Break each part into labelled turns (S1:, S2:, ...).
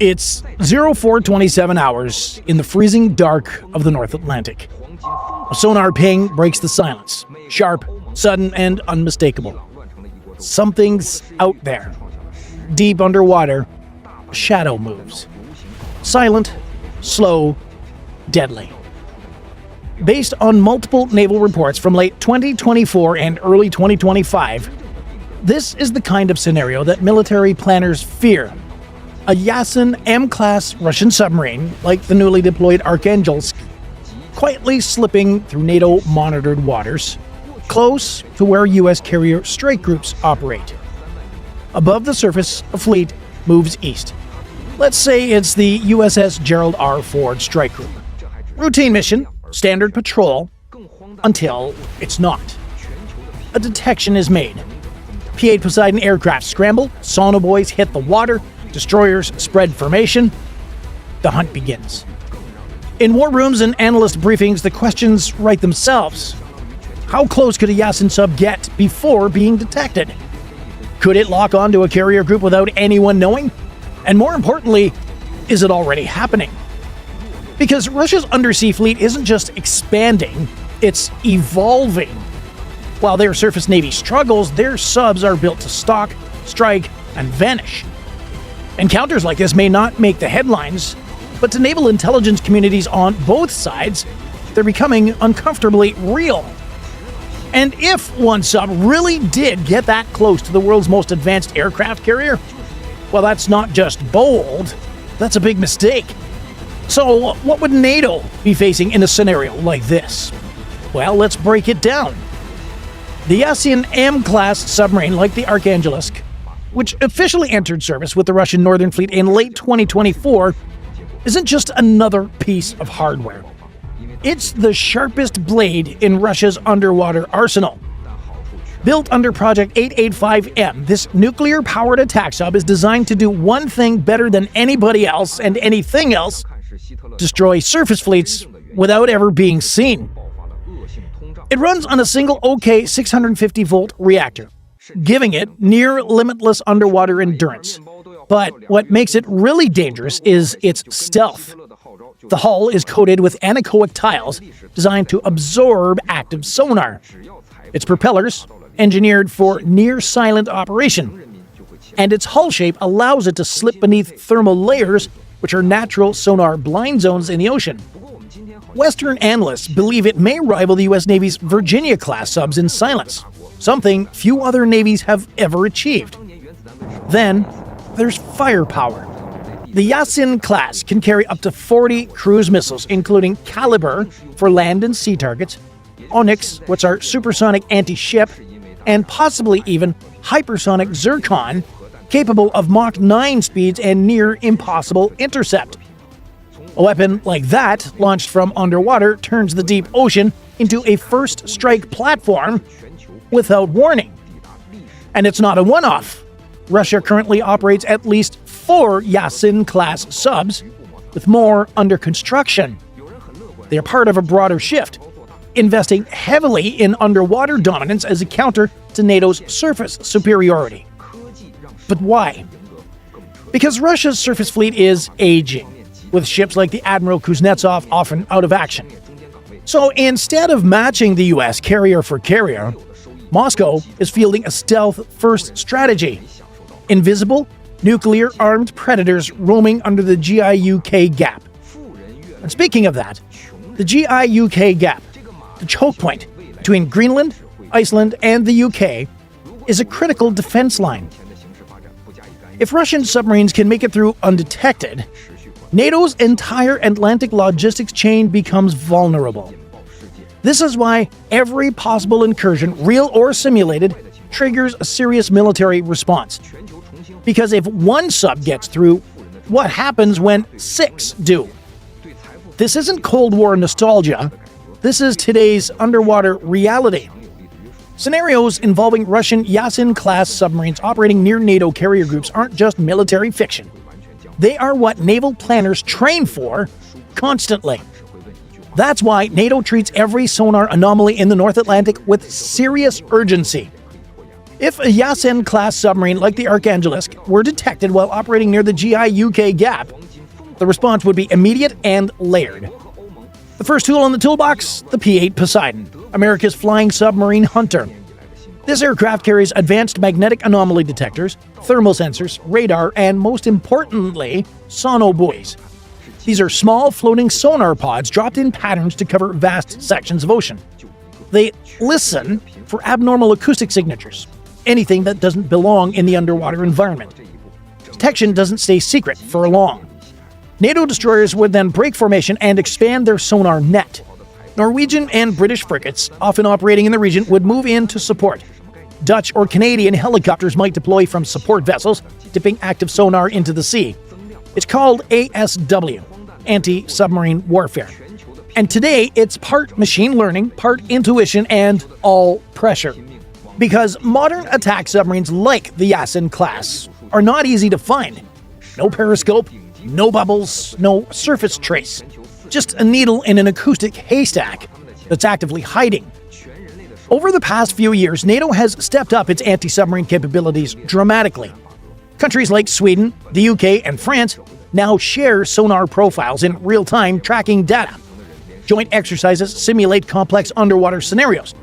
S1: It's 0427 hours in the freezing dark of the North Atlantic. A sonar ping breaks the silence, sharp, sudden, and unmistakable. Something's out there. Deep underwater, a shadow moves. Silent, slow, deadly. Based on multiple naval reports from late 2024 and early 2025, this is the kind of scenario that military planners fear. A Yasen-M class Russian submarine, like the newly deployed Arkhangelsk, quietly slipping through NATO-monitored waters, close to where U.S. carrier strike groups operate. Above the surface, a fleet moves east. Let's say it's the USS Gerald R. Ford strike group. Routine mission, standard patrol, until it's not. A detection is made. P-8 Poseidon aircraft scramble, sonobuoys hit the water, destroyers spread formation. The hunt begins. In war rooms and analyst briefings, the questions write themselves. How close could a Yasen sub get before being detected? Could it lock onto a carrier group without anyone knowing? And more importantly, is it already happening? Because Russia's undersea fleet isn't just expanding, it's evolving. While their surface navy struggles, their subs are built to stalk, strike, and vanish. Encounters like this may not make the headlines, but to naval intelligence communities on both sides, they're becoming uncomfortably real. And if one sub really did get that close to the world's most advanced aircraft carrier, well, that's not just bold, that's a big mistake. So, what would NATO be facing in a scenario like this? Well, let's break it down. The Yasen-M class submarine, like the Arkhangelsk, which officially entered service with the Russian Northern Fleet in late 2024, isn't just another piece of hardware. It's the sharpest blade in Russia's underwater arsenal. Built under Project 885M, this nuclear-powered attack sub is designed to do one thing better than anybody else and anything else: destroy surface fleets without ever being seen. It runs on a single OK 650-volt reactor, giving it near-limitless underwater endurance. But what makes it really dangerous is its stealth. The hull is coated with anechoic tiles designed to absorb active sonar. Its propellers, engineered for near-silent operation. And its hull shape allows it to slip beneath thermal layers, which are natural sonar blind zones in the ocean. Western analysts believe it may rival the U.S. Navy's Virginia-class subs in silence, something few other navies have ever achieved. Then, there's firepower. The Yasen class can carry up to 40 cruise missiles, including Kalibr for land and sea targets, Oniks, which are supersonic anti-ship, and possibly even hypersonic Zircon, capable of Mach 9 speeds and near impossible intercept. A weapon like that, launched from underwater, turns the deep ocean into a first strike platform without warning. And it's not a one-off. Russia currently operates at least 4 Yasen-class subs, with more under construction. They are part of a broader shift, investing heavily in underwater dominance as a counter to NATO's surface superiority. But why? Because Russia's surface fleet is aging, with ships like the Admiral Kuznetsov often out of action. So instead of matching the US carrier for carrier, Moscow is fielding a stealth-first strategy. Invisible, nuclear-armed predators roaming under the GIUK gap. And speaking of that, the GIUK gap, the choke point between Greenland, Iceland, and the UK, is a critical defense line. If Russian submarines can make it through undetected, NATO's entire Atlantic logistics chain becomes vulnerable. This is why every possible incursion, real or simulated, triggers a serious military response. Because if one sub gets through, what happens when 6 do? This isn't Cold War nostalgia. This is today's underwater reality. Scenarios involving Russian Yasen-class submarines operating near NATO carrier groups aren't just military fiction. They are what naval planners train for constantly. That's why NATO treats every sonar anomaly in the North Atlantic with serious urgency. If a Yasen-class submarine like the Arkhangelsk were detected while operating near the GI-UK gap, the response would be immediate and layered. The first tool in the toolbox, the P-8 Poseidon, America's flying submarine hunter. This aircraft carries advanced magnetic anomaly detectors, thermal sensors, radar, and most importantly, sonobuoys. These are small floating sonar pods dropped in patterns to cover vast sections of ocean. They listen for abnormal acoustic signatures, anything that doesn't belong in the underwater environment. Detection doesn't stay secret for long. NATO destroyers would then break formation and expand their sonar net. Norwegian and British frigates, often operating in the region, would move in to support. Dutch or Canadian helicopters might deploy from support vessels, dipping active sonar into the sea. It's called ASW, anti-submarine warfare. And today, it's part machine learning, part intuition, and all pressure. Because modern attack submarines like the Yasen class are not easy to find. No periscope, no bubbles, no surface trace. Just a needle in an acoustic haystack that's actively hiding. Over the past few years, NATO has stepped up its anti-submarine capabilities dramatically. Countries like Sweden, the UK, and France now share sonar profiles in real-time tracking data. Joint exercises simulate complex underwater scenarios,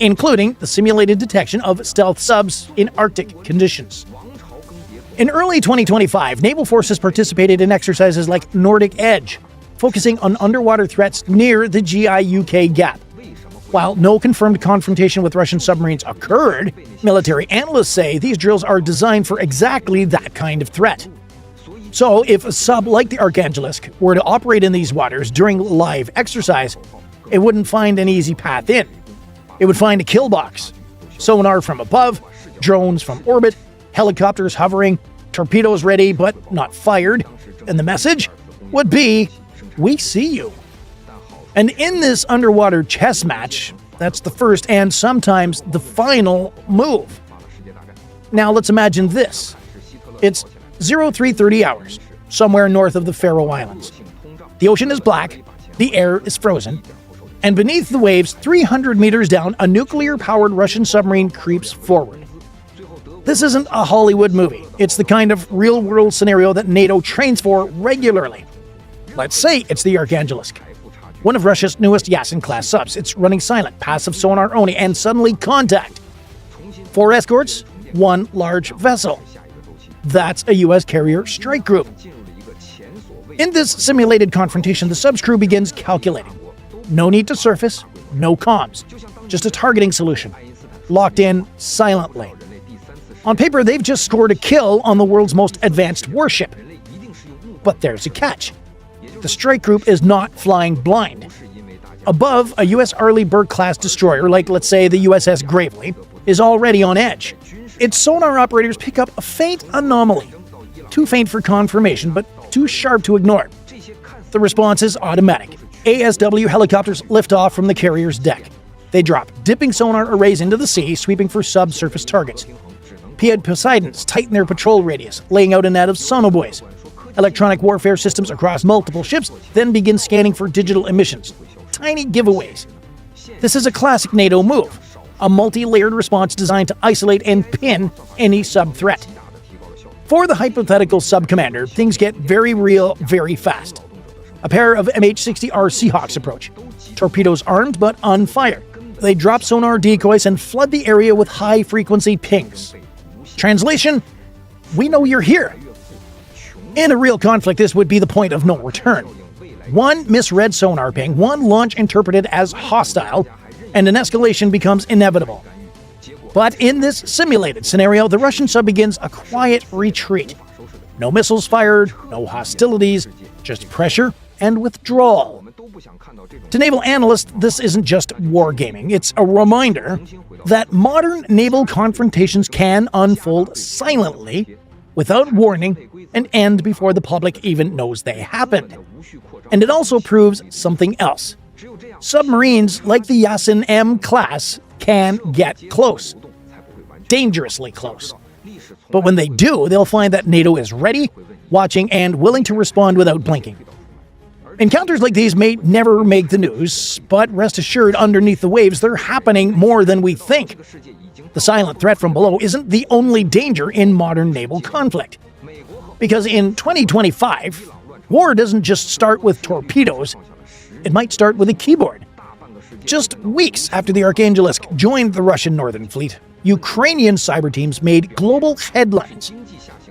S1: including the simulated detection of stealth subs in Arctic conditions. In early 2025, naval forces participated in exercises like Nordic Edge, focusing on underwater threats near the GI-UK gap. While no confirmed confrontation with Russian submarines occurred, military analysts say these drills are designed for exactly that kind of threat. So, if a sub like the Arkhangelsk were to operate in these waters during live exercise, it wouldn't find an easy path in. It would find a kill box. Sonar from above, drones from orbit, helicopters hovering, torpedoes ready but not fired, and the message would be, "We see you." And in this underwater chess match, that's the first and sometimes the final move. Now let's imagine this. It's 0330 hours, somewhere north of the Faroe Islands. The ocean is black, the air is frozen, and beneath the waves, 300 meters down, a nuclear-powered Russian submarine creeps forward. This isn't a Hollywood movie. It's the kind of real-world scenario that NATO trains for regularly. Let's say it's the Arkhangelsk, one of Russia's newest Yasen-class subs. It's running silent, passive sonar only, and suddenly contact. 4 escorts, 1 large vessel. That's a U.S. carrier strike group. In this simulated confrontation, the sub's crew begins calculating. No need to surface, no comms, just a targeting solution, locked in silently. On paper, they've just scored a kill on the world's most advanced warship. But there's a catch. The strike group is not flying blind. Above, a U.S. Arleigh Burke-class destroyer, like let's say the USS Gravely, is already on edge. Its sonar operators pick up a faint anomaly. Too faint for confirmation, but too sharp to ignore. The response is automatic. ASW helicopters lift off from the carrier's deck. They drop dipping sonar arrays into the sea, sweeping for subsurface targets. P-8 Poseidons tighten their patrol radius, laying out a net of sonobuoys. Electronic warfare systems across multiple ships then begin scanning for digital emissions. Tiny giveaways. This is a classic NATO move, a multi-layered response designed to isolate and pin any sub-threat. For the hypothetical sub-commander, things get very real very fast. A pair of MH-60R Seahawks approach. Torpedoes armed but unfired. They drop sonar decoys and flood the area with high-frequency pings. Translation: we know you're here. In a real conflict, this would be the point of no return. One misread sonar ping, one launch interpreted as hostile, and an escalation becomes inevitable. But in this simulated scenario, the Russian sub begins a quiet retreat. No missiles fired, no hostilities, just pressure and withdrawal. To naval analysts, this isn't just wargaming. It's a reminder that modern naval confrontations can unfold silently, without warning, and end before the public even knows they happened. And it also proves something else. Submarines like the Yasen-M class can get close. Dangerously close. But when they do, they'll find that NATO is ready, watching, and willing to respond without blinking. Encounters like these may never make the news, but rest assured, underneath the waves, they're happening more than we think. The silent threat from below isn't the only danger in modern naval conflict. Because in 2025, war doesn't just start with torpedoes, it might start with a keyboard. Just weeks after the Arkhangelsk joined the Russian Northern Fleet, Ukrainian cyber teams made global headlines.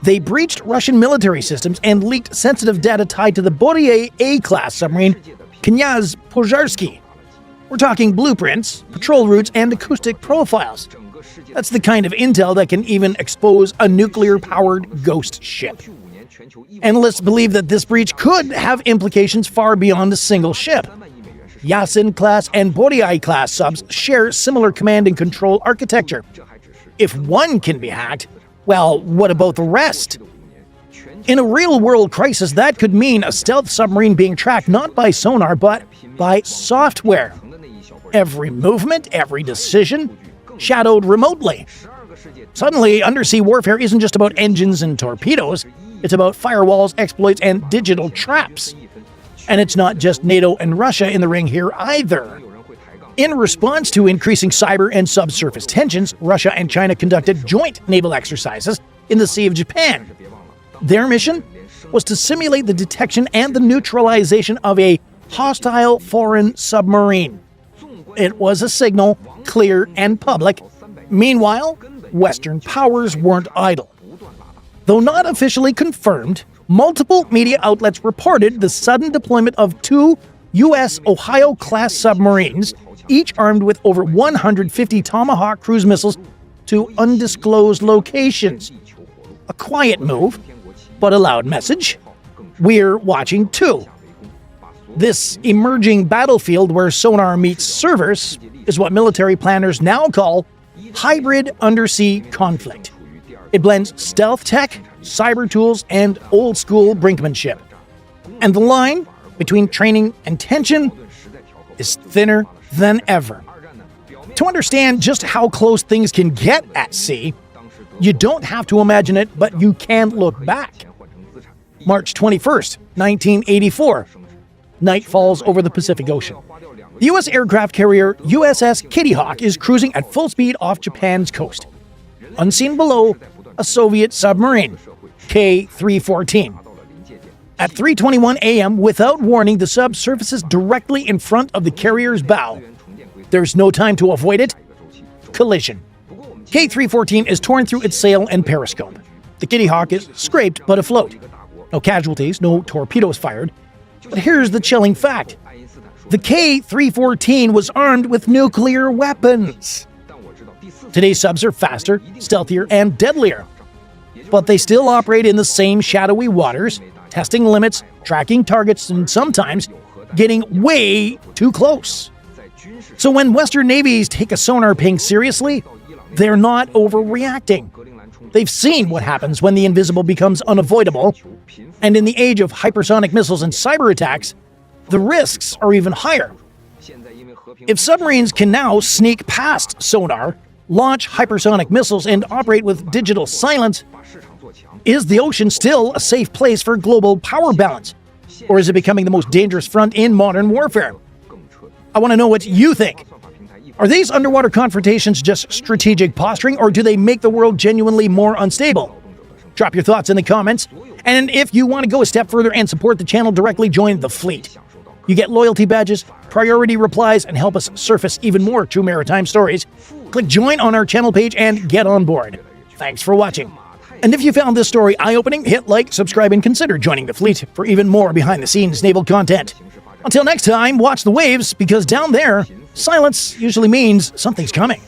S1: They breached Russian military systems and leaked sensitive data tied to the Boryay A-class submarine Knyaz Pozharsky. We're talking blueprints, patrol routes, and acoustic profiles. That's the kind of intel that can even expose a nuclear-powered ghost ship. Analysts believe that this breach could have implications far beyond a single ship. Yasen-class and Boryay-class subs share similar command and control architecture. If one can be hacked, well, what about the rest? In a real-world crisis, that could mean a stealth submarine being tracked not by sonar, but by software. Every movement, every decision, shadowed remotely. Suddenly, undersea warfare isn't just about engines and torpedoes, it's about firewalls, exploits, and digital traps. And it's not just NATO and Russia in the ring here either. In response to increasing cyber and subsurface tensions, Russia and China conducted joint naval exercises in the Sea of Japan. Their mission was to simulate the detection and the neutralization of a hostile foreign submarine. It was a signal, clear and public. Meanwhile, Western powers weren't idle. Though not officially confirmed, multiple media outlets reported the sudden deployment of 2 U.S. Ohio-class submarines, each armed with over 150 Tomahawk cruise missiles, to undisclosed locations. A quiet move, but a loud message. We're watching too. This emerging battlefield where sonar meets servers is what military planners now call hybrid undersea conflict. It blends stealth tech, cyber tools, and old-school brinkmanship. And the line between training and tension is thinner than ever. To understand just how close things can get at sea, you don't have to imagine it, but you can look back. March 21st, 1984. Night falls over the Pacific Ocean. The U.S. aircraft carrier USS Kitty Hawk is cruising at full speed off Japan's coast. Unseen below, a Soviet submarine, K-314. At 3:21 a.m., without warning, the sub surfaces directly in front of the carrier's bow. There's no time to avoid it. Collision. K-314 is torn through its sail and periscope. The Kitty Hawk is scraped but afloat. No casualties, no torpedoes fired. But here's the chilling fact. The K-314 was armed with nuclear weapons. Today's subs are faster, stealthier, and deadlier. But they still operate in the same shadowy waters, testing limits, tracking targets, and sometimes getting way too close. So when Western navies take a sonar ping seriously, they're not overreacting. They've seen what happens when the invisible becomes unavoidable, and in the age of hypersonic missiles and cyber attacks, the risks are even higher. If submarines can now sneak past sonar, launch hypersonic missiles, and operate with digital silence, is the ocean still a safe place for global power balance? Or is it becoming the most dangerous front in modern warfare? I want to know what you think. Are these underwater confrontations just strategic posturing, or do they make the world genuinely more unstable? Drop your thoughts in the comments. And if you want to go a step further and support the channel directly, join the fleet. You get loyalty badges, priority replies, and help us surface even more true maritime stories. Click join on our channel page and get on board. Thanks for watching. And if you found this story eye-opening, hit like, subscribe, and consider joining the fleet for even more behind-the-scenes naval content. Until next time, watch the waves, because down there, silence usually means something's coming.